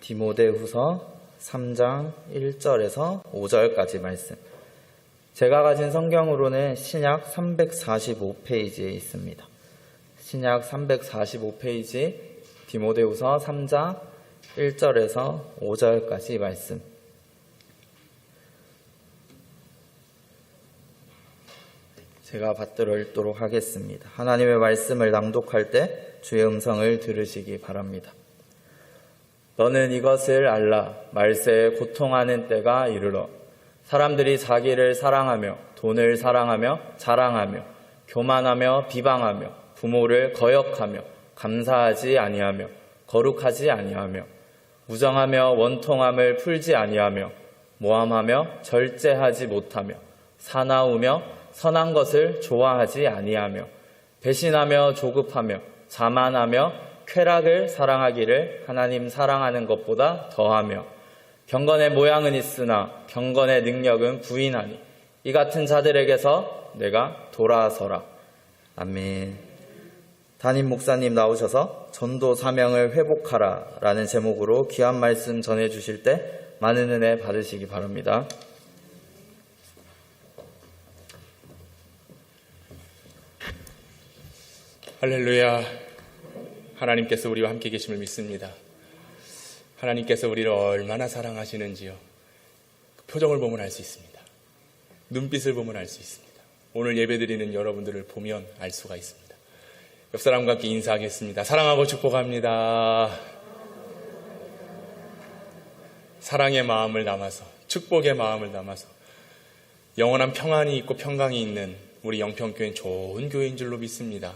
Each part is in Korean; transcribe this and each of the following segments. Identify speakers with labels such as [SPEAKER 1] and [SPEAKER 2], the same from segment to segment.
[SPEAKER 1] 디모데후서 3장 1절에서 5절까지 말씀. 제가 가진 성경으로는 신약 345페이지에 있습니다. 신약 345페이지 디모데후서 3장 1절에서 5절까지 말씀. 제가 받들어 읽도록 하겠습니다. 하나님의 말씀을 낭독할 때 주의 음성을 들으시기 바랍니다. 너는 이것을 알라. 말세에 고통하는 때가 이르러 사람들이 자기를 사랑하며 돈을 사랑하며 자랑하며 교만하며 비방하며 부모를 거역하며 감사하지 아니하며 거룩하지 아니하며 무정하며 원통함을 풀지 아니하며 모함하며 절제하지 못하며 사나우며 선한 것을 좋아하지 아니하며 배신하며 조급하며 자만하며 쾌락을 사랑하기를 하나님 사랑하는 것보다 더하며 경건의 모양은 있으나 경건의 능력은 부인하니 이 같은 자들에게서 내가 돌아서라. 아멘. 담임 목사님 나오셔서 전도 사명을 회복하라 라는 제목으로 귀한 말씀 전해주실 때 많은 은혜 받으시기 바랍니다.
[SPEAKER 2] 할렐루야. 하나님께서 우리와 함께 계심을 믿습니다. 하나님께서 우리를 얼마나 사랑하시는지요. 그 표정을 보면 알 수 있습니다. 눈빛을 보면 알 수 있습니다. 오늘 예배드리는 여러분들을 보면 알 수가 있습니다. 옆 사람과 함께 인사하겠습니다. 사랑하고 축복합니다. 사랑의 마음을 담아서, 축복의 마음을 담아서 영원한 평안이 있고 평강이 있는 우리 영평교회는 좋은 교회인 줄로 믿습니다.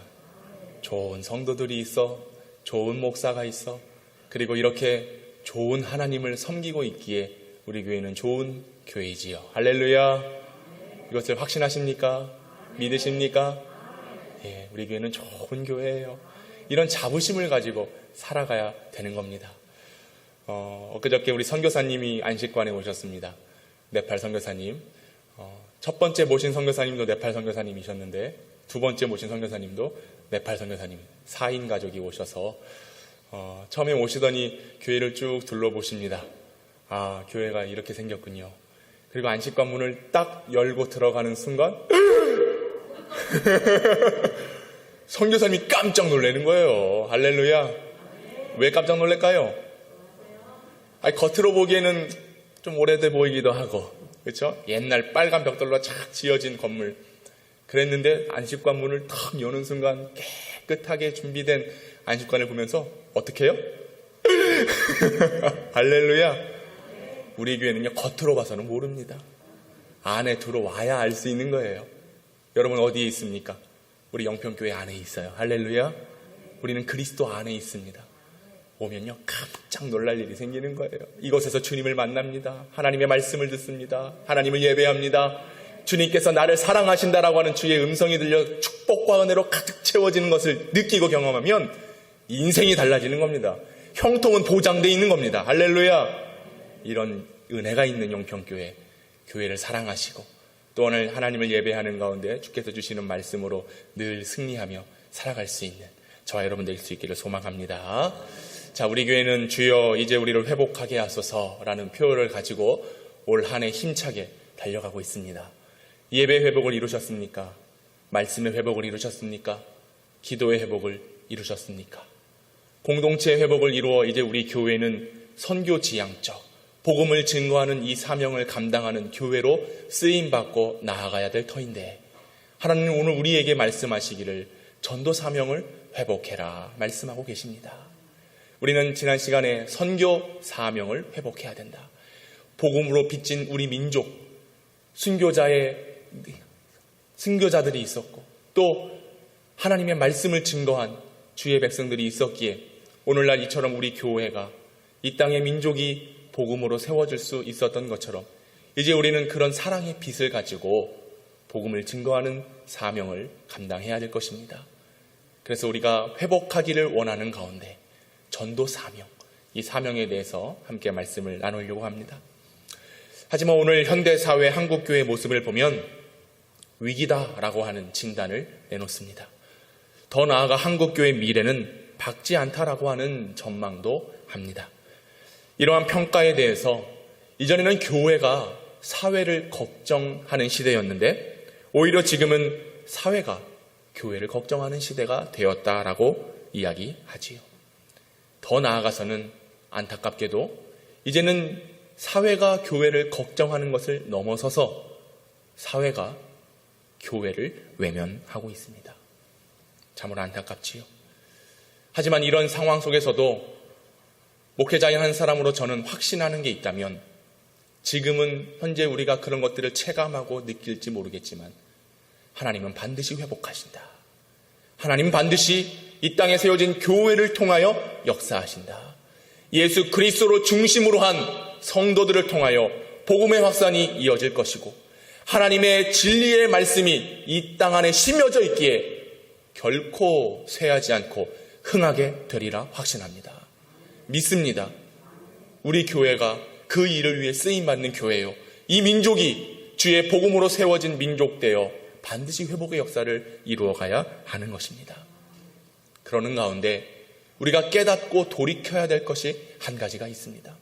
[SPEAKER 2] 좋은 성도들이 있어, 좋은 목사가 있어, 그리고 이렇게 좋은 하나님을 섬기고 있기에 우리 교회는 좋은 교회이지요. 할렐루야. 이것을 확신하십니까? 믿으십니까? 예, 우리 교회는 좋은 교회예요. 이런 자부심을 가지고 살아가야 되는 겁니다. 엊그저께 우리 선교사님이 안식관에 오셨습니다. 네팔 선교사님. 첫 번째 모신 선교사님도 네팔 선교사님이셨는데 두 번째 모신 선교사님도 네팔 선교사님 4인 가족이 오셔서 처음에 오시더니 교회를 쭉 둘러보십니다. 아, 교회가 이렇게 생겼군요. 그리고 안식관 문을 딱 열고 들어가는 순간 선교사님이 깜짝 놀라는 거예요. 할렐루야. 왜 깜짝 놀랄까요? 아니, 겉으로 보기에는 좀 오래돼 보이기도 하고, 그렇죠? 옛날 빨간 벽돌로 착 지어진 건물. 그랬는데 안식관 문을 탁 여는 순간 깨끗하게 준비된 안식관을 보면서 어떻게 해요? 할렐루야. 우리 교회는요, 겉으로 봐서는 모릅니다. 안에 들어와야 알 수 있는 거예요. 여러분 어디에 있습니까? 우리 영평교회 안에 있어요. 할렐루야. 우리는 그리스도 안에 있습니다. 오면요, 깜짝 놀랄 일이 생기는 거예요. 이곳에서 주님을 만납니다. 하나님의 말씀을 듣습니다. 하나님을 예배합니다. 주님께서 나를 사랑하신다라고 하는 주의 음성이 들려 축복과 은혜로 가득 채워지는 것을 느끼고 경험하면 인생이 달라지는 겁니다. 형통은 보장되어 있는 겁니다. 할렐루야. 이런 은혜가 있는 영평교회, 교회를 사랑하시고 또 오늘 하나님을 예배하는 가운데 주께서 주시는 말씀으로 늘 승리하며 살아갈 수 있는 저와 여러분 될 수 있기를 소망합니다. 자, 우리 교회는 주여 이제 우리를 회복하게 하소서라는 표어를 가지고 올 한 해 힘차게 달려가고 있습니다. 예배 회복을 이루셨습니까? 말씀의 회복을 이루셨습니까? 기도의 회복을 이루셨습니까? 공동체의 회복을 이루어 이제 우리 교회는 선교 지향적, 복음을 증거하는 이 사명을 감당하는 교회로 쓰임받고 나아가야 될 터인데 하나님은 오늘 우리에게 말씀하시기를 전도 사명을 회복해라 말씀하고 계십니다. 우리는 지난 시간에 선교 사명을 회복해야 된다. 복음으로 빚진 우리 민족, 순교자들이 있었고 또 하나님의 말씀을 증거한 주의 백성들이 있었기에 오늘날 이처럼 우리 교회가 이 땅의 민족이 복음으로 세워질 수 있었던 것처럼 이제 우리는 그런 사랑의 빛을 가지고 복음을 증거하는 사명을 감당해야 될 것입니다. 그래서 우리가 회복하기를 원하는 가운데 전도 사명, 이 사명에 대해서 함께 말씀을 나누려고 합니다. 하지만 오늘 현대사회 한국교회의 모습을 보면 위기다라고 하는 진단을 내놓습니다. 더 나아가 한국교회의 미래는 밝지 않다라고 하는 전망도 합니다. 이러한 평가에 대해서 이전에는 교회가 사회를 걱정하는 시대였는데 오히려 지금은 사회가 교회를 걱정하는 시대가 되었다라고 이야기하지요. 더 나아가서는 안타깝게도 이제는 사회가 교회를 걱정하는 것을 넘어서서 사회가 교회를 외면하고 있습니다. 참으로 안타깝지요. 하지만 이런 상황 속에서도 목회자인 한 사람으로 저는 확신하는 게 있다면 지금은 현재 우리가 그런 것들을 체감하고 느낄지 모르겠지만 하나님은 반드시 회복하신다. 하나님은 반드시 이 땅에 세워진 교회를 통하여 역사하신다. 예수 그리스도로 중심으로 한 성도들을 통하여 복음의 확산이 이어질 것이고 하나님의 진리의 말씀이 이 땅 안에 심어져 있기에 결코 쇠하지 않고 흥하게 되리라 확신합니다. 믿습니다. 우리 교회가 그 일을 위해 쓰임받는 교회요. 이 민족이 주의 복음으로 세워진 민족 되어 반드시 회복의 역사를 이루어가야 하는 것입니다. 그러는 가운데 우리가 깨닫고 돌이켜야 될 것이 한 가지가 있습니다.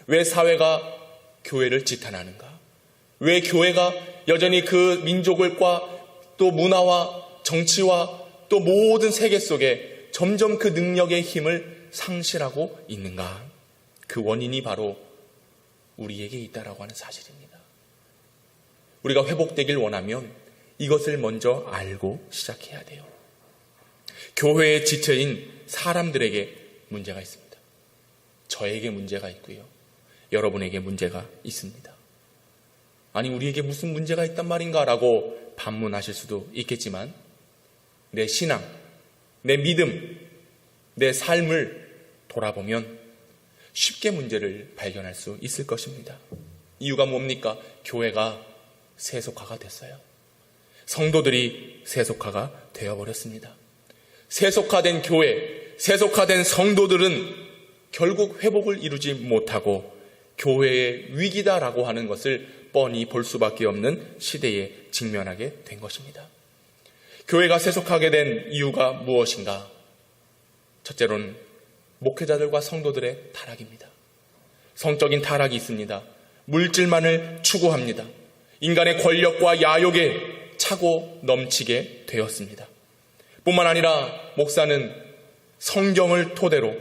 [SPEAKER 2] 왜 사회가 교회를 지탄하는가? 왜 교회가 여전히 그 민족을과 또 문화와 정치와 또 모든 세계 속에 점점 그 능력의 힘을 상실하고 있는가? 그 원인이 바로 우리에게 있다라고 하는 사실입니다. 우리가 회복되길 원하면 이것을 먼저 알고 시작해야 돼요. 교회의 지체인 사람들에게 문제가 있습니다. 저에게 문제가 있고요. 여러분에게 문제가 있습니다. 아니 우리에게 무슨 문제가 있단 말인가 라고 반문하실 수도 있겠지만 내 신앙, 내 믿음, 내 삶을 돌아보면 쉽게 문제를 발견할 수 있을 것입니다. 이유가 뭡니까? 교회가 세속화가 됐어요. 성도들이 세속화가 되어버렸습니다. 세속화된 교회, 세속화된 성도들은 결국 회복을 이루지 못하고 교회의 위기다라고 하는 것을 뻔히 볼 수밖에 없는 시대에 직면하게 된 것입니다. 교회가 세속하게 된 이유가 무엇인가? 첫째로는 목회자들과 성도들의 타락입니다. 성적인 타락이 있습니다. 물질만을 추구합니다. 인간의 권력과 야욕에 차고 넘치게 되었습니다. 뿐만 아니라 목사는 성경을 토대로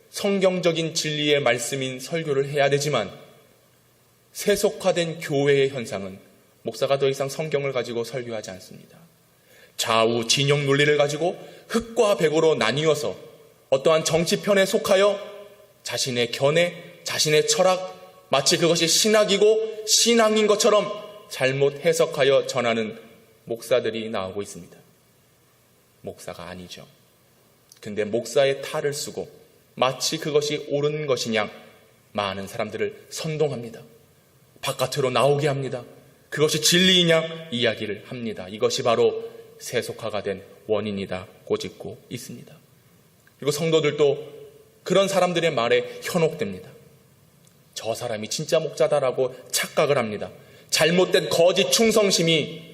[SPEAKER 2] 성경적인 진리의 말씀인 설교를 해야 되지만 세속화된 교회의 현상은 목사가 더 이상 성경을 가지고 설교하지 않습니다. 좌우 진영 논리를 가지고 흑과 백으로 나뉘어서 어떠한 정치편에 속하여 자신의 견해, 자신의 철학, 마치 그것이 신학이고 신앙인 것처럼 잘못 해석하여 전하는 목사들이 나오고 있습니다. 목사가 아니죠. 근데 목사의 탈을 쓰고 마치 그것이 옳은 것이냐 많은 사람들을 선동합니다. 바깥으로 나오게 합니다. 그것이 진리이냐 이야기를 합니다. 이것이 바로 세속화가 된 원인이다 꼬집고 있습니다. 그리고 성도들도 그런 사람들의 말에 현혹됩니다. 저 사람이 진짜 목자다라고 착각을 합니다. 잘못된 거짓 충성심이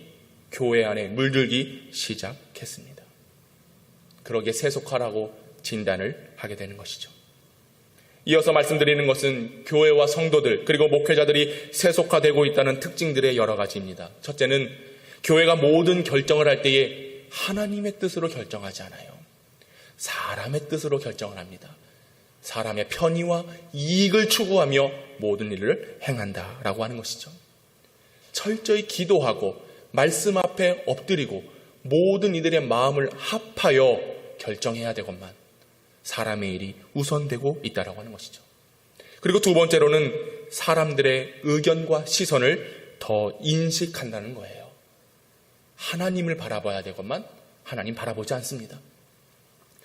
[SPEAKER 2] 교회 안에 물들기 시작했습니다. 그러기에 세속화라고 진단을 하게 되는 것이죠. 이어서 말씀드리는 것은 교회와 성도들 그리고 목회자들이 세속화되고 있다는 특징들의 여러 가지입니다. 첫째는 교회가 모든 결정을 할 때에 하나님의 뜻으로 결정하지 않아요. 사람의 뜻으로 결정을 합니다. 사람의 편의와 이익을 추구하며 모든 일을 행한다라고 하는 것이죠. 철저히 기도하고 말씀 앞에 엎드리고 모든 이들의 마음을 합하여 결정해야 되건만 사람의 일이 우선되고 있다라고 하는 것이죠. 그리고 두 번째로는 사람들의 의견과 시선을 더 인식한다는 거예요. 하나님을 바라봐야 되건만 하나님 바라보지 않습니다.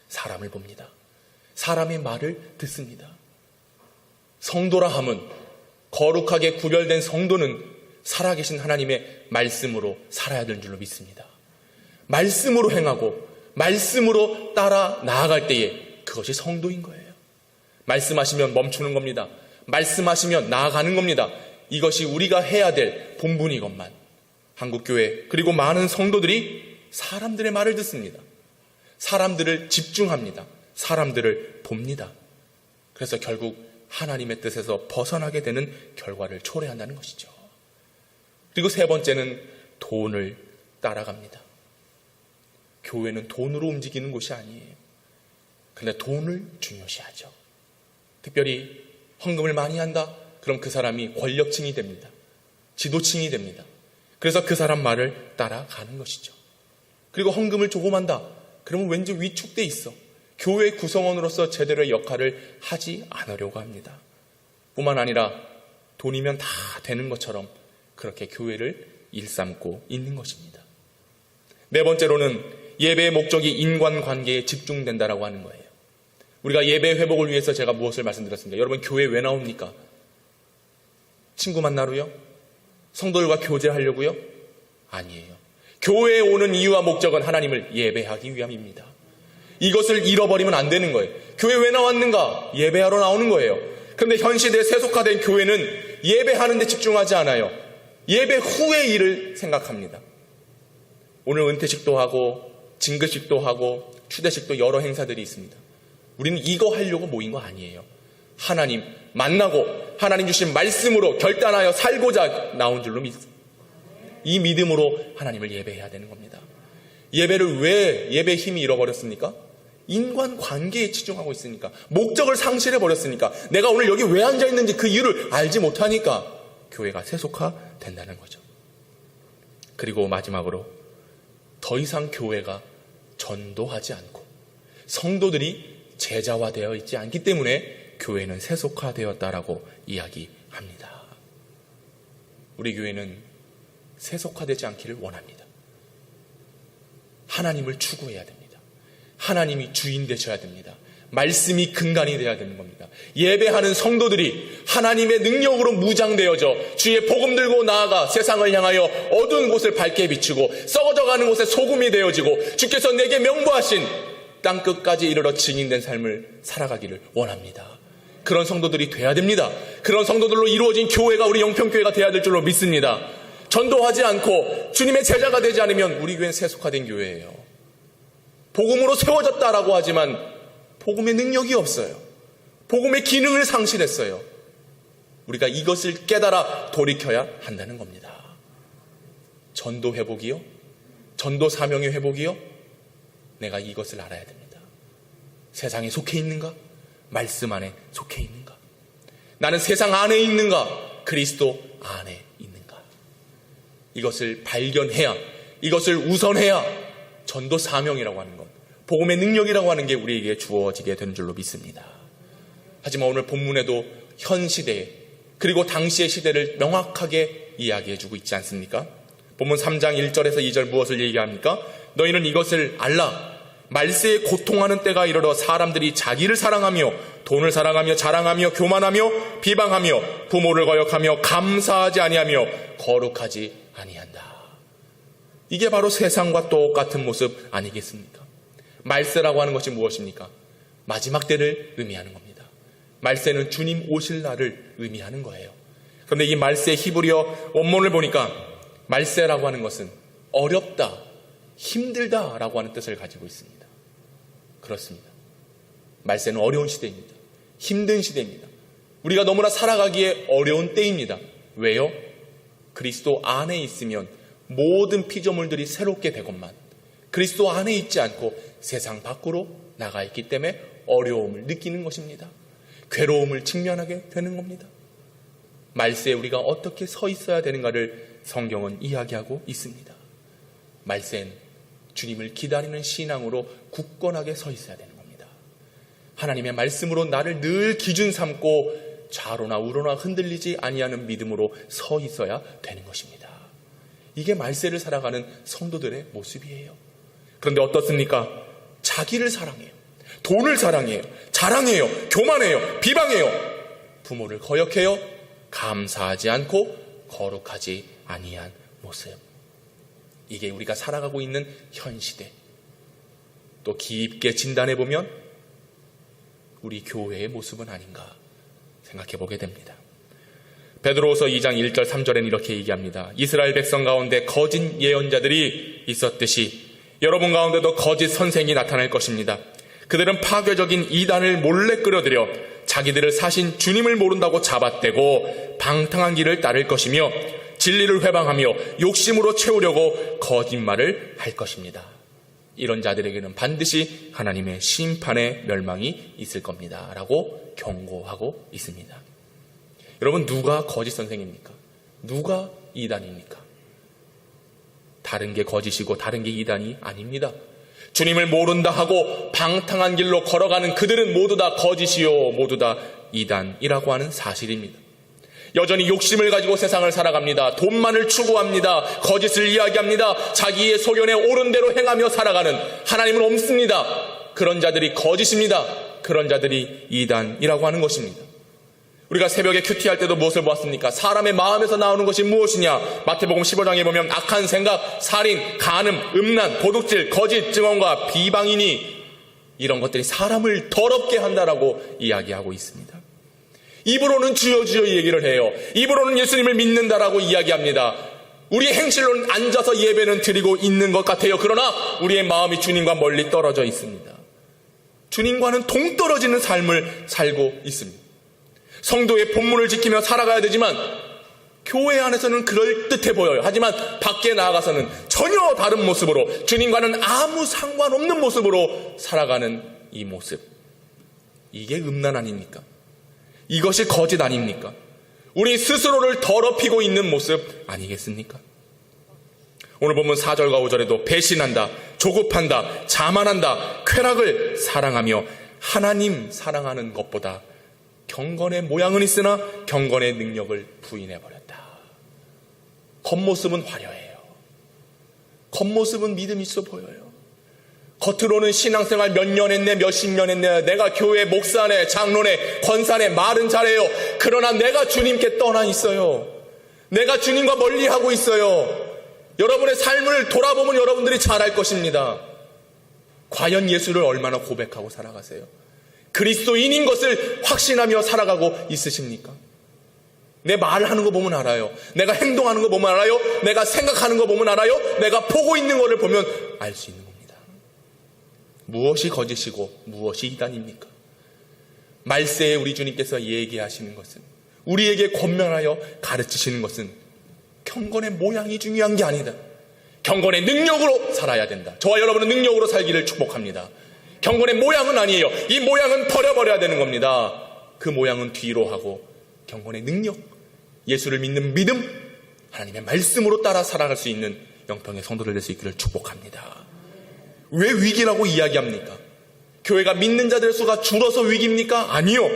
[SPEAKER 2] 사람을 봅니다. 사람의 말을 듣습니다. 성도라 함은 거룩하게 구별된 성도는 살아계신 하나님의 말씀으로 살아야 되는 줄로 믿습니다. 말씀으로 행하고 말씀으로 따라 나아갈 때에 그것이 성도인 거예요. 말씀하시면 멈추는 겁니다. 말씀하시면 나아가는 겁니다. 이것이 우리가 해야 될 본분이건만 한국교회 그리고 많은 성도들이 사람들의 말을 듣습니다. 사람들을 집중합니다. 사람들을 봅니다. 그래서 결국 하나님의 뜻에서 벗어나게 되는 결과를 초래한다는 것이죠. 그리고 세 번째는 돈을 따라갑니다. 교회는 돈으로 움직이는 곳이 아니에요. 근데 돈을 중요시하죠. 특별히 헌금을 많이 한다? 그럼 그 사람이 권력층이 됩니다. 지도층이 됩니다. 그래서 그 사람 말을 따라가는 것이죠. 그리고 헌금을 조금 한다? 그러면 왠지 위축돼 있어. 교회 구성원으로서 제대로의 역할을 하지 않으려고 합니다. 뿐만 아니라 돈이면 다 되는 것처럼 그렇게 교회를 일삼고 있는 것입니다. 네 번째로는 예배의 목적이 인간관계에 집중된다라고 하는 거예요. 우리가 예배 회복을 위해서 제가 무엇을 말씀드렸습니까? 여러분 교회 왜 나옵니까? 친구 만나러요? 성도들과 교제하려고요? 아니에요. 교회에 오는 이유와 목적은 하나님을 예배하기 위함입니다. 이것을 잃어버리면 안 되는 거예요. 교회 왜 나왔는가? 예배하러 나오는 거예요. 그런데 현 시대에 세속화된 교회는 예배하는 데 집중하지 않아요. 예배 후의 일을 생각합니다. 오늘 은퇴식도 하고 진급식도 하고 추대식도 여러 행사들이 있습니다. 우리는 이거 하려고 모인 거 아니에요. 하나님 만나고 하나님 주신 말씀으로 결단하여 살고자 나온 줄로 믿습니다. 이 믿음으로 하나님을 예배해야 되는 겁니다. 예배를 왜 예배의 힘이 잃어버렸습니까? 인간관계에 치중하고 있으니까, 목적을 상실해버렸으니까, 내가 오늘 여기 왜 앉아있는지 그 이유를 알지 못하니까 교회가 세속화된다는 거죠. 그리고 마지막으로 더 이상 교회가 전도하지 않고 성도들이 제자화되어 있지 않기 때문에 교회는 세속화되었다라고 이야기합니다. 우리 교회는 세속화되지 않기를 원합니다. 하나님을 추구해야 됩니다. 하나님이 주인 되셔야 됩니다. 말씀이 근간이 되어야 되는 겁니다. 예배하는 성도들이 하나님의 능력으로 무장되어져 주의 복음 들고 나아가 세상을 향하여 어두운 곳을 밝게 비추고 썩어져가는 곳에 소금이 되어지고 주께서 내게 명부하신 땅끝까지 이르러 증인된 삶을 살아가기를 원합니다. 그런 성도들이 돼야 됩니다. 그런 성도들로 이루어진 교회가 우리 영평교회가 돼야 될 줄로 믿습니다. 전도하지 않고 주님의 제자가 되지 않으면 우리 교회는 세속화된 교회예요. 복음으로 세워졌다라고 하지만 복음의 능력이 없어요. 복음의 기능을 상실했어요. 우리가 이것을 깨달아 돌이켜야 한다는 겁니다. 전도 회복이요? 전도 사명의 회복이요? 내가 이것을 알아야 됩니다. 세상에 속해 있는가? 말씀 안에 속해 있는가? 나는 세상 안에 있는가? 그리스도 안에 있는가? 이것을 발견해야, 이것을 우선해야 전도 사명이라고 하는 것, 복음의 능력이라고 하는 게 우리에게 주어지게 되는 줄로 믿습니다. 하지만 오늘 본문에도 현 시대 그리고 당시의 시대를 명확하게 이야기해주고 있지 않습니까? 본문 3장 1절에서 2절 무엇을 얘기합니까? 너희는 이것을 알라. 말세에 고통하는 때가 이르러 사람들이 자기를 사랑하며 돈을 사랑하며 자랑하며 교만하며 비방하며 부모를 거역하며 감사하지 아니하며 거룩하지 아니한다. 이게 바로 세상과 똑같은 모습 아니겠습니까? 말세라고 하는 것이 무엇입니까? 마지막 때를 의미하는 겁니다. 말세는 주님 오실 날을 의미하는 거예요. 그런데 이 말세 히브리어 원문을 보니까 말세라고 하는 것은 어렵다, 힘들다라고 하는 뜻을 가지고 있습니다. 그렇습니다. 말세는 어려운 시대입니다. 힘든 시대입니다. 우리가 너무나 살아가기에 어려운 때입니다. 왜요? 그리스도 안에 있으면 모든 피조물들이 새롭게 되건만 그리스도 안에 있지 않고 세상 밖으로 나가 있기 때문에 어려움을 느끼는 것입니다. 괴로움을 직면하게 되는 겁니다. 말세에 우리가 어떻게 서 있어야 되는가를 성경은 이야기하고 있습니다. 말세는 주님을 기다리는 신앙으로 굳건하게 서 있어야 되는 겁니다. 하나님의 말씀으로 나를 늘 기준 삼고 좌로나 우로나 흔들리지 아니하는 믿음으로 서 있어야 되는 것입니다. 이게 말세를 살아가는 성도들의 모습이에요. 그런데 어떻습니까? 자기를 사랑해요. 돈을 사랑해요. 자랑해요. 교만해요. 비방해요. 부모를 거역해요. 감사하지 않고 거룩하지 아니한 모습. 이게 우리가 살아가고 있는 현 시대. 또 깊게 진단해보면 우리 교회의 모습은 아닌가 생각해보게 됩니다. 베드로후서 2장 1절 3절에는 이렇게 얘기합니다. 이스라엘 백성 가운데 거짓 예언자들이 있었듯이 여러분 가운데도 거짓 선생이 나타날 것입니다. 그들은 파괴적인 이단을 몰래 끌어들여 자기들을 사신 주님을 모른다고 잡아떼고 방탕한 길을 따를 것이며 진리를 회방하며 욕심으로 채우려고 거짓말을 할 것입니다. 이런 자들에게는 반드시 하나님의 심판의 멸망이 있을 겁니다. 라고 경고하고 있습니다. 여러분, 누가 거짓 선생입니까? 누가 이단입니까? 다른 게 거짓이고 다른 게 이단이 아닙니다. 주님을 모른다 하고 방탕한 길로 걸어가는 그들은 모두 다 거짓이요 모두 다 이단이라고 하는 사실입니다. 여전히 욕심을 가지고 세상을 살아갑니다. 돈만을 추구합니다. 거짓을 이야기합니다. 자기의 소견에 옳은 대로 행하며 살아가는 하나님은 없습니다. 그런 자들이 거짓입니다. 그런 자들이 이단이라고 하는 것입니다. 우리가 새벽에 큐티할 때도 무엇을 보았습니까? 사람의 마음에서 나오는 것이 무엇이냐? 마태복음 15장에 보면 악한 생각, 살인, 간음, 음란, 도둑질, 거짓 증언과 비방이니 이런 것들이 사람을 더럽게 한다라고 이야기하고 있습니다. 입으로는 주여 주여 얘기를 해요. 입으로는 예수님을 믿는다라고 이야기합니다. 우리 행실로는 앉아서 예배는 드리고 있는 것 같아요. 그러나 우리의 마음이 주님과 멀리 떨어져 있습니다. 주님과는 동떨어지는 삶을 살고 있습니다. 성도의 본분을 지키며 살아가야 되지만 교회 안에서는 그럴듯해 보여요. 하지만 밖에 나아가서는 전혀 다른 모습으로 주님과는 아무 상관없는 모습으로 살아가는 이 모습, 이게 음란 아닙니까? 이것이 거짓 아닙니까? 우리 스스로를 더럽히고 있는 모습 아니겠습니까? 오늘 보면 4절과 5절에도 배신한다, 조급한다, 자만한다, 쾌락을 사랑하며 하나님 사랑하는 것보다 경건의 모양은 있으나 경건의 능력을 부인해버렸다. 겉모습은 화려해요. 겉모습은 믿음 있어 보여요. 겉으로는 신앙생활 몇 년 했네, 몇십 년 했네, 내가 교회 목사네, 장로네, 권사네, 말은 잘해요. 그러나 내가 주님께 떠나 있어요. 내가 주님과 멀리하고 있어요. 여러분의 삶을 돌아보면 여러분들이 잘 알 것입니다. 과연 예수를 얼마나 고백하고 살아가세요? 그리스도인인 것을 확신하며 살아가고 있으십니까? 내 말하는 거 보면 알아요. 내가 행동하는 거 보면 알아요. 내가 생각하는 거 보면 알아요. 내가 보고 있는 거를 보면 알 수 있는 겁니다. 무엇이 거짓이고 무엇이 이단입니까? 말세에 우리 주님께서 얘기하시는 것은, 우리에게 권면하여 가르치시는 것은 경건의 모양이 중요한 게 아니다. 경건의 능력으로 살아야 된다. 저와 여러분은 능력으로 살기를 축복합니다. 경건의 모양은 아니에요. 이 모양은 버려버려야 되는 겁니다. 그 모양은 뒤로 하고 경건의 능력, 예수를 믿는 믿음, 하나님의 말씀으로 따라 살아갈 수 있는 영평의 성도들 될 수 있기를 축복합니다. 왜 위기라고 이야기합니까? 교회가 믿는 자들의 수가 줄어서 위기입니까? 아니요.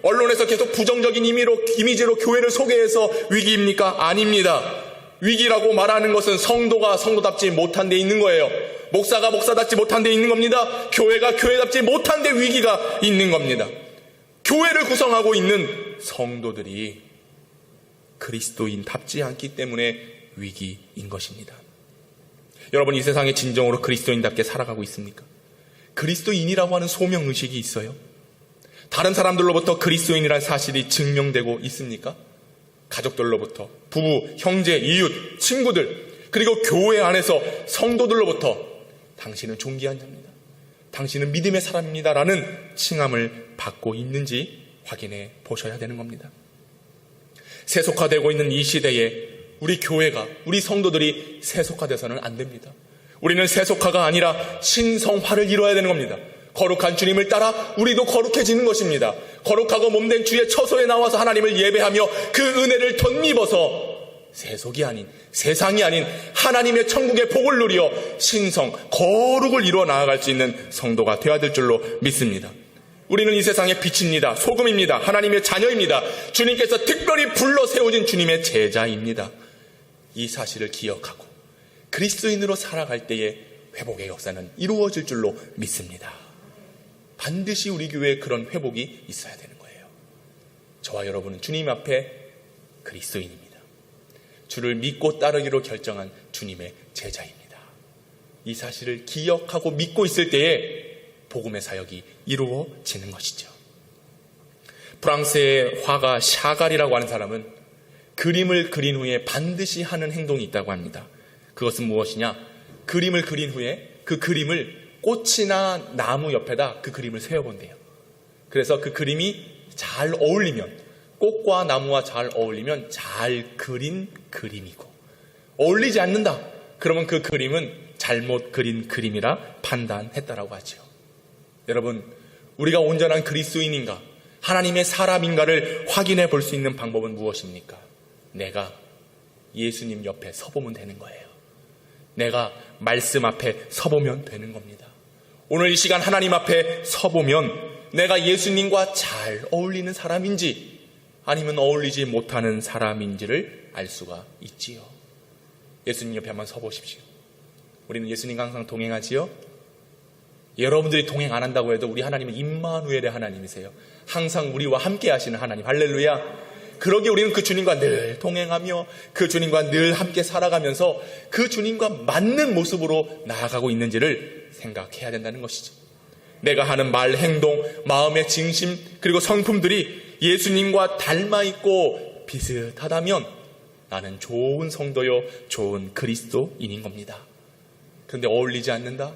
[SPEAKER 2] 언론에서 계속 부정적인 이미지로 교회를 소개해서 위기입니까? 아닙니다. 위기라고 말하는 것은 성도가 성도답지 못한 데 있는 거예요. 목사가 목사답지 못한 데 있는 겁니다. 교회가 교회답지 못한 데 위기가 있는 겁니다. 교회를 구성하고 있는 성도들이 그리스도인답지 않기 때문에 위기인 것입니다. 여러분, 이 세상에 진정으로 그리스도인답게 살아가고 있습니까? 그리스도인이라고 하는 소명의식이 있어요? 다른 사람들로부터 그리스도인이라는 사실이 증명되고 있습니까? 가족들로부터, 부부, 형제, 이웃, 친구들, 그리고 교회 안에서 성도들로부터 당신은 존귀한 자입니다, 당신은 믿음의 사람입니다 라는 칭함을 받고 있는지 확인해 보셔야 되는 겁니다. 세속화되고 있는 이 시대에 우리 교회가, 우리 성도들이 세속화돼서는 안 됩니다. 우리는 세속화가 아니라 신성화를 이루어야 되는 겁니다. 거룩한 주님을 따라 우리도 거룩해지는 것입니다. 거룩하고 몸된 주의 처소에 나와서 하나님을 예배하며 그 은혜를 덧입어서 세속이 아닌, 세상이 아닌 하나님의 천국의 복을 누려 신성, 거룩을 이루어 나아갈 수 있는 성도가 되어야 될 줄로 믿습니다. 우리는 이 세상의 빛입니다. 소금입니다. 하나님의 자녀입니다. 주님께서 특별히 불러 세우신 주님의 제자입니다. 이 사실을 기억하고 그리스도인으로 살아갈 때에 회복의 역사는 이루어질 줄로 믿습니다. 반드시 우리 교회에 그런 회복이 있어야 되는 거예요. 저와 여러분은 주님 앞에 그리스도인입니다. 주를 믿고 따르기로 결정한 주님의 제자입니다. 이 사실을 기억하고 믿고 있을 때에 복음의 사역이 이루어지는 것이죠. 프랑스의 화가 샤갈이라고 하는 사람은 그림을 그린 후에 반드시 하는 행동이 있다고 합니다. 그것은 무엇이냐? 그림을 그린 후에 그 그림을 꽃이나 나무 옆에다 그 그림을 세워본대요. 그래서 그 그림이 잘 어울리면, 꽃과 나무와 잘 어울리면 잘 그린 그림이고, 어울리지 않는다 그러면 그 그림은 잘못 그린 그림이라 판단했다라고 하죠. 여러분, 우리가 온전한 그리스도인인가, 하나님의 사람인가를 확인해 볼 수 있는 방법은 무엇입니까? 내가 예수님 옆에 서보면 되는 거예요. 내가 말씀 앞에 서보면 되는 겁니다. 오늘 이 시간 하나님 앞에 서보면 내가 예수님과 잘 어울리는 사람인지 아니면 어울리지 못하는 사람인지를 알 수가 있지요. 예수님 옆에 한번 서보십시오. 우리는 예수님과 항상 동행하지요. 여러분들이 동행 안 한다고 해도 우리 하나님은 임마누엘의 하나님이세요. 항상 우리와 함께 하시는 하나님. 할렐루야. 그러기에 우리는 그 주님과 늘 동행하며 그 주님과 늘 함께 살아가면서 그 주님과 맞는 모습으로 나아가고 있는지를 생각해야 된다는 것이죠. 내가 하는 말, 행동, 마음의 진심 그리고 성품들이 예수님과 닮아있고 비슷하다면 나는 좋은 성도요, 좋은 그리스도인인 겁니다. 그런데 어울리지 않는다?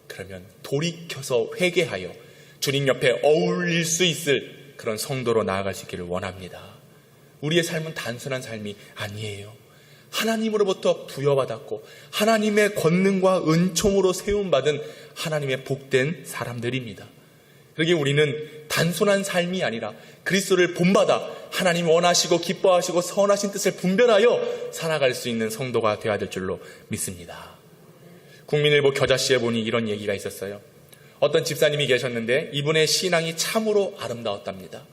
[SPEAKER 2] 그러면 돌이켜서 회개하여 주님 옆에 어울릴 수 있을 그런 성도로 나아갈 수 있기를 원합니다. 우리의 삶은 단순한 삶이 아니에요. 하나님으로부터 부여받았고 하나님의 권능과 은총으로 세움받은 하나님의 복된 사람들입니다. 그러기에 우리는 단순한 삶이 아니라 그리스도를 본받아 하나님 원하시고 기뻐하시고 선하신 뜻을 분별하여 살아갈 수 있는 성도가 되어야 될 줄로 믿습니다. 국민일보 겨자씨에 보니 이런 얘기가 있었어요. 어떤 집사님이 계셨는데 이분의 신앙이 참으로 아름다웠답니다.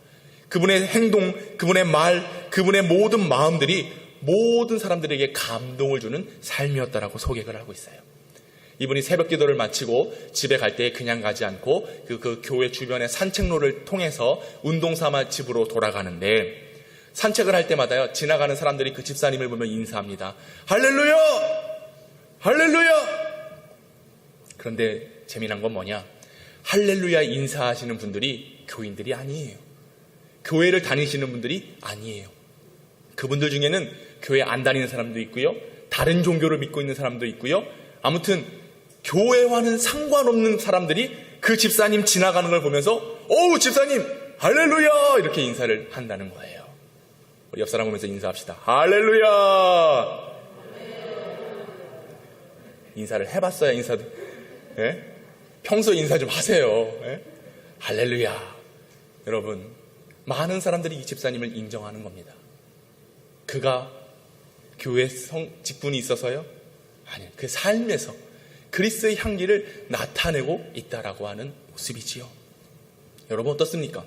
[SPEAKER 2] 그분의 행동, 그분의 말, 그분의 모든 마음들이 모든 사람들에게 감동을 주는 삶이었다라고 소개를 하고 있어요. 이분이 새벽 기도를 마치고 집에 갈 때 그냥 가지 않고 그 교회 주변의 산책로를 통해서 운동 삼아 집으로 돌아가는데 산책을 할 때마다요, 지나가는 사람들이 그 집사님을 보면 인사합니다. 할렐루야! 할렐루야! 그런데 재미난 건 뭐냐? 할렐루야 인사하시는 분들이 교인들이 아니에요. 교회를 다니시는 분들이 아니에요. 그분들 중에는 교회 안 다니는 사람도 있고요. 다른 종교를 믿고 있는 사람도 있고요. 아무튼 교회와는 상관없는 사람들이 그 집사님 지나가는 걸 보면서 어우 집사님 할렐루야 이렇게 인사를 한다는 거예요. 우리 옆 사람 보면서 인사합시다. 할렐루야. 인사를 해봤어요. 인사도. 예? 평소 인사 좀 하세요. 예? 할렐루야. 여러분, 많은 사람들이 이 집사님을 인정하는 겁니다. 그가 교회 직분이 있어서요? 아니요. 그 삶에서 그리스도의 향기를 나타내고 있다라고 하는 모습이지요. 여러분 어떻습니까?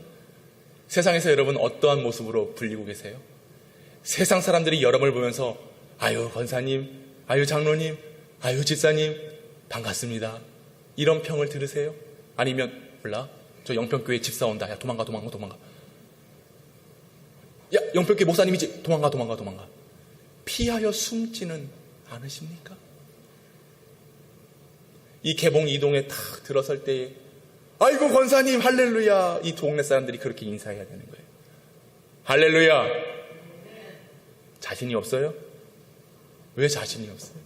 [SPEAKER 2] 세상에서 여러분 어떠한 모습으로 불리고 계세요? 세상 사람들이 여러분을 보면서 아유 권사님, 아유 장로님, 아유 집사님 반갑습니다. 이런 평을 들으세요? 아니면 몰라? 저 영평교회 집사 온다. 야 도망가. 야 영평교회 목사님이지. 도망가. 피하여 숨지는 않으십니까? 이 개봉 이동에 탁 들어설 때에 아이고 권사님 할렐루야 이 동네 사람들이 그렇게 인사해야 되는 거예요. 할렐루야. 자신이 없어요? 왜 자신이 없어요?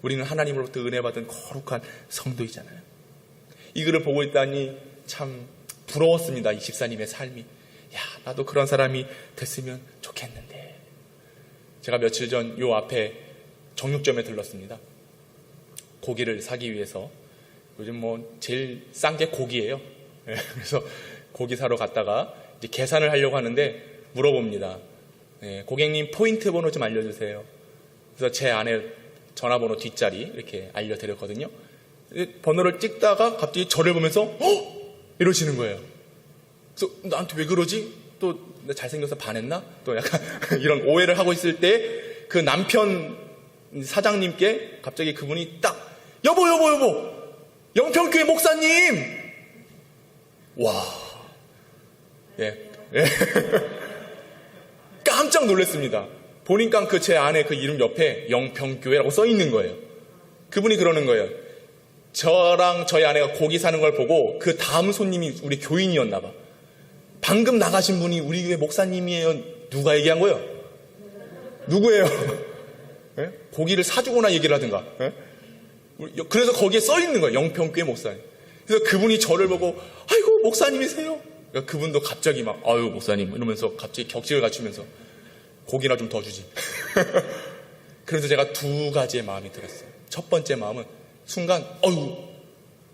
[SPEAKER 2] 우리는 하나님으로부터 은혜 받은 거룩한 성도이잖아요. 이 글을 보고 있다니 참 부러웠습니다. 이 집사님의 삶이. 야 나도 그런 사람이 됐으면 좋겠는데. 제가 며칠 전 요 앞에 정육점에 들렀습니다. 고기를 사기 위해서. 요즘 뭐 제일 싼 게 고기예요. 그래서 고기 사러 갔다가 이제 계산을 하려고 하는데 물어봅니다. 고객님 포인트 번호 좀 알려주세요. 그래서 제 아내 전화번호 뒷자리 이렇게 알려드렸거든요. 번호를 찍다가 갑자기 저를 보면서 이러시는 거예요. 그래서 나한테 왜 그러지? 또 잘생겨서 반했나? 또 약간 이런 오해를 하고 있을 때 그 남편 사장님께 갑자기 그분이 딱 여보 영평교회 목사님. 와, 깜짝 놀랐습니다. 보니까 그 제 아내 그 이름 옆에 영평교회라고 써 있는 거예요. 그분이 그러는 거예요. 저랑 저희 아내가 고기 사는 걸 보고 그 다음 손님이 우리 교인이었나 봐. 방금 나가신 분이 우리 교회 목사님이에요. 누가 얘기한 거예요? 누구예요? 고기를 사주거나 얘기를 하든가. 그래서 거기에 써 있는 거예요. 영평교회 목사님. 그래서 그분이 저를 보고 아이고 목사님이세요? 그러니까 그분도 갑자기 막 아유 목사님 이러면서 갑자기 격식을 갖추면서 고기나 좀 더 주지. 그래서 제가 두 가지의 마음이 들었어요. 첫 번째 마음은 순간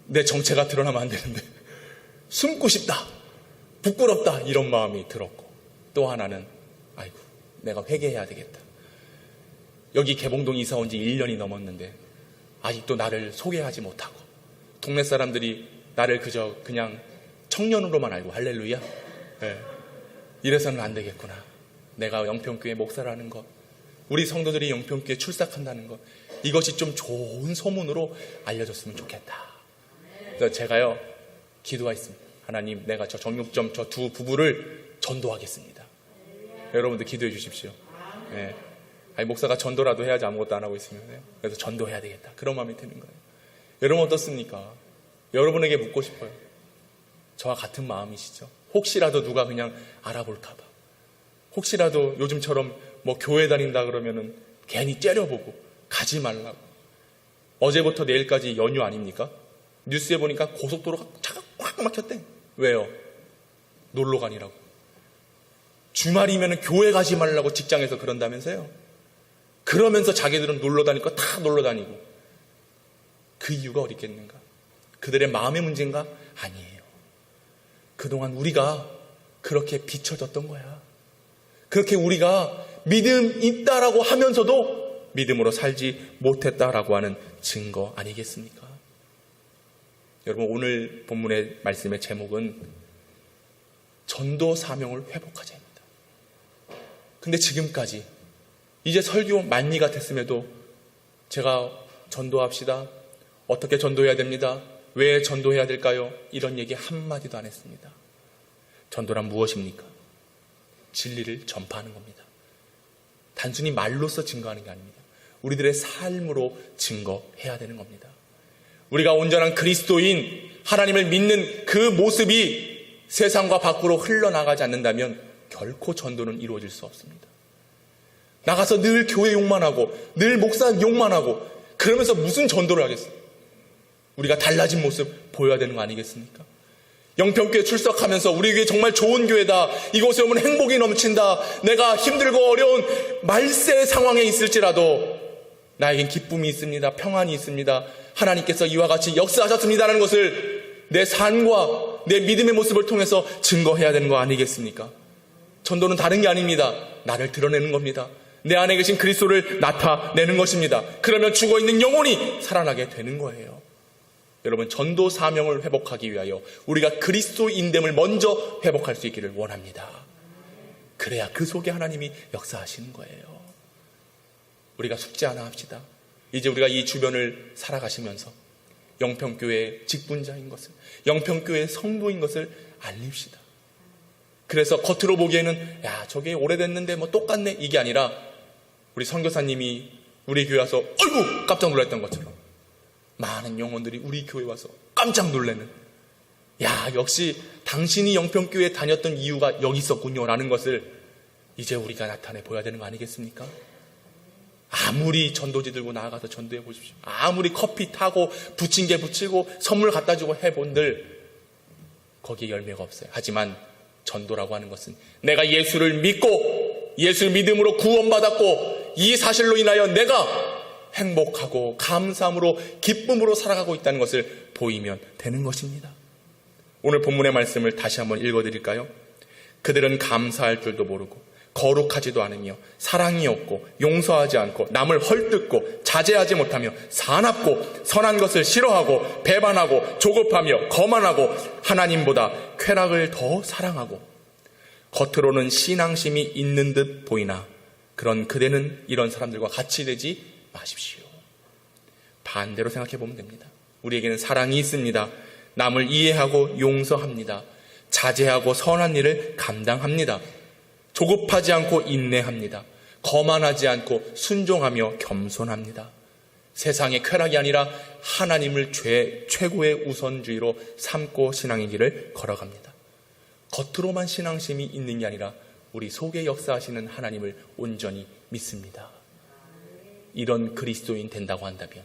[SPEAKER 2] 내 정체가 드러나면 안 되는데 숨고 싶다, 부끄럽다 이런 마음이 들었고, 또 하나는 아이고 내가 회개해야 되겠다. 여기 개봉동 이사 온 지 1년이 넘었는데 아직도 나를 소개하지 못하고 동네 사람들이 나를 그냥 청년으로만 알고, 할렐루야. 네. 이래서는 안 되겠구나. 내가 영평교회 목사라는 것, 우리 성도들이 영평교회 출석한다는 것, 이것이 좀 좋은 소문으로 알려졌으면 좋겠다. 그래서 제가요 기도했습니다. 하나님, 내가 저 정육점 저 두 부부를 전도하겠습니다. 여러분들 기도해 주십시오. 네. 아니, 목사가 전도라도 해야지 아무것도 안 하고 있으면. 그래서 전도해야 되겠다, 그런 마음이 드는 거예요. 여러분 어떻습니까? 여러분에게 묻고 싶어요. 저와 같은 마음이시죠? 혹시라도 누가 그냥 알아볼까봐, 혹시라도 요즘처럼 뭐 교회 다닌다 그러면은 괜히 째려보고 가지 말라고. 어제부터 내일까지 연휴 아닙니까? 뉴스에 보니까 고속도로가 차가 꽉 막혔대. 왜요? 놀러 가니라고. 주말이면 교회 가지 말라고 직장에서 그런다면서요. 그러면서 자기들은 놀러 다닐 거 다 놀러 다니고. 그 이유가 어디 있겠는가? 그들의 마음의 문제인가? 아니에요. 그동안 우리가 그렇게 비춰졌던 거야. 그렇게 우리가 믿음 있다라고 하면서도 믿음으로 살지 못했다라고 하는 증거 아니겠습니까? 여러분, 오늘 본문의 말씀의 제목은 전도 사명을 회복하자입니다. 근데 지금까지 이제 설교 만리가 됐음에도 제가 전도합시다, 어떻게 전도해야 됩니다, 왜 전도해야 될까요, 이런 얘기 한마디도 안 했습니다. 전도란 무엇입니까? 진리를 전파하는 겁니다. 단순히 말로써 증거하는 게 아닙니다. 우리들의 삶으로 증거해야 되는 겁니다. 우리가 온전한 그리스도인, 하나님을 믿는 그 모습이 세상과 밖으로 흘러나가지 않는다면 결코 전도는 이루어질 수 없습니다. 나가서 늘 교회 욕만 하고 늘 목사 욕만 하고 그러면서 무슨 전도를 하겠어요? 우리가 달라진 모습 보여야 되는 거 아니겠습니까? 영평교회 출석하면서 우리 교회 정말 좋은 교회다, 이곳에 오면 행복이 넘친다, 내가 힘들고 어려운 말세 상황에 있을지라도 나에겐 기쁨이 있습니다, 평안이 있습니다, 하나님께서 이와 같이 역사하셨습니다라는 것을 내 삶과 내 믿음의 모습을 통해서 증거해야 되는 거 아니겠습니까? 전도는 다른 게 아닙니다. 나를 드러내는 겁니다. 내 안에 계신 그리스도를 나타내는 것입니다. 그러면 죽어있는 영혼이 살아나게 되는 거예요. 여러분, 전도 사명을 회복하기 위하여 우리가 그리스도인됨을 먼저 회복할 수 있기를 원합니다. 그래야 그 속에 하나님이 역사하시는 거예요. 우리가 숙제 하나 합시다. 이제 우리가 이 주변을 살아가시면서 영평교회의 직분자인 것을, 영평교회의 성도인 것을 알립시다. 그래서 겉으로 보기에는 야, 저게 오래됐는데 뭐 똑같네, 이게 아니라 우리 선교사님이 우리 교회 와서 어이구 깜짝 놀랐던 것처럼 많은 영혼들이 우리 교회 와서 깜짝 놀라는, 야, 역시 당신이 영평교회에 다녔던 이유가 여기 있었군요 라는 것을 이제 우리가 나타내 보여야 되는 거 아니겠습니까? 아무리 전도지 들고 나아가서 전도해 보십시오. 아무리 커피 타고 부침개 붙이고 선물 갖다 주고 해본들 거기에 열매가 없어요. 하지만 전도라고 하는 것은 내가 예수를 믿고 예수를 믿음으로 구원받았고 이 사실로 인하여 내가 행복하고 감사함으로 기쁨으로 살아가고 있다는 것을 보이면 되는 것입니다. 오늘 본문의 말씀을 다시 한번 읽어드릴까요? 그들은 감사할 줄도 모르고 거룩하지도 않으며 사랑이 없고 용서하지 않고 남을 헐뜯고 자제하지 못하며 사납고 선한 것을 싫어하고 배반하고 조급하며 거만하고 하나님보다 쾌락을 더 사랑하고 겉으로는 신앙심이 있는 듯 보이나 그런 그대는 이런 사람들과 같이 되지 마십시오. 반대로 생각해 보면 됩니다. 우리에게는 사랑이 있습니다. 남을 이해하고 용서합니다. 자제하고 선한 일을 감당합니다. 조급하지 않고 인내합니다. 거만하지 않고 순종하며 겸손합니다. 세상의 쾌락이 아니라 하나님을 최고의 우선주의로 삼고 신앙의 길을 걸어갑니다. 겉으로만 신앙심이 있는 게 아니라 우리 속에 역사하시는 하나님을 온전히 믿습니다. 이런 그리스도인 된다고 한다면,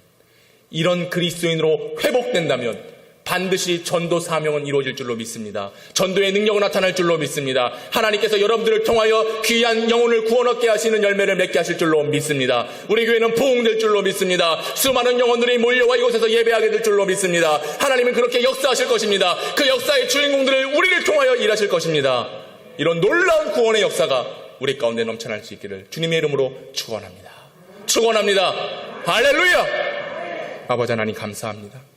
[SPEAKER 2] 이런 그리스도인으로 회복된다면 반드시 전도 사명은 이루어질 줄로 믿습니다. 전도의 능력은 나타날 줄로 믿습니다. 하나님께서 여러분들을 통하여 귀한 영혼을 구원 얻게 하시는 열매를 맺게 하실 줄로 믿습니다. 우리 교회는 부흥될 줄로 믿습니다. 수많은 영혼들이 몰려와 이곳에서 예배하게 될 줄로 믿습니다. 하나님은 그렇게 역사하실 것입니다. 그 역사의 주인공들을 우리를 통하여 일하실 것입니다. 이런 놀라운 구원의 역사가 우리 가운데 넘쳐날 수 있기를 주님의 이름으로 축원합니다. 축원합니다. 할렐루야. 아버지 하나님 감사합니다.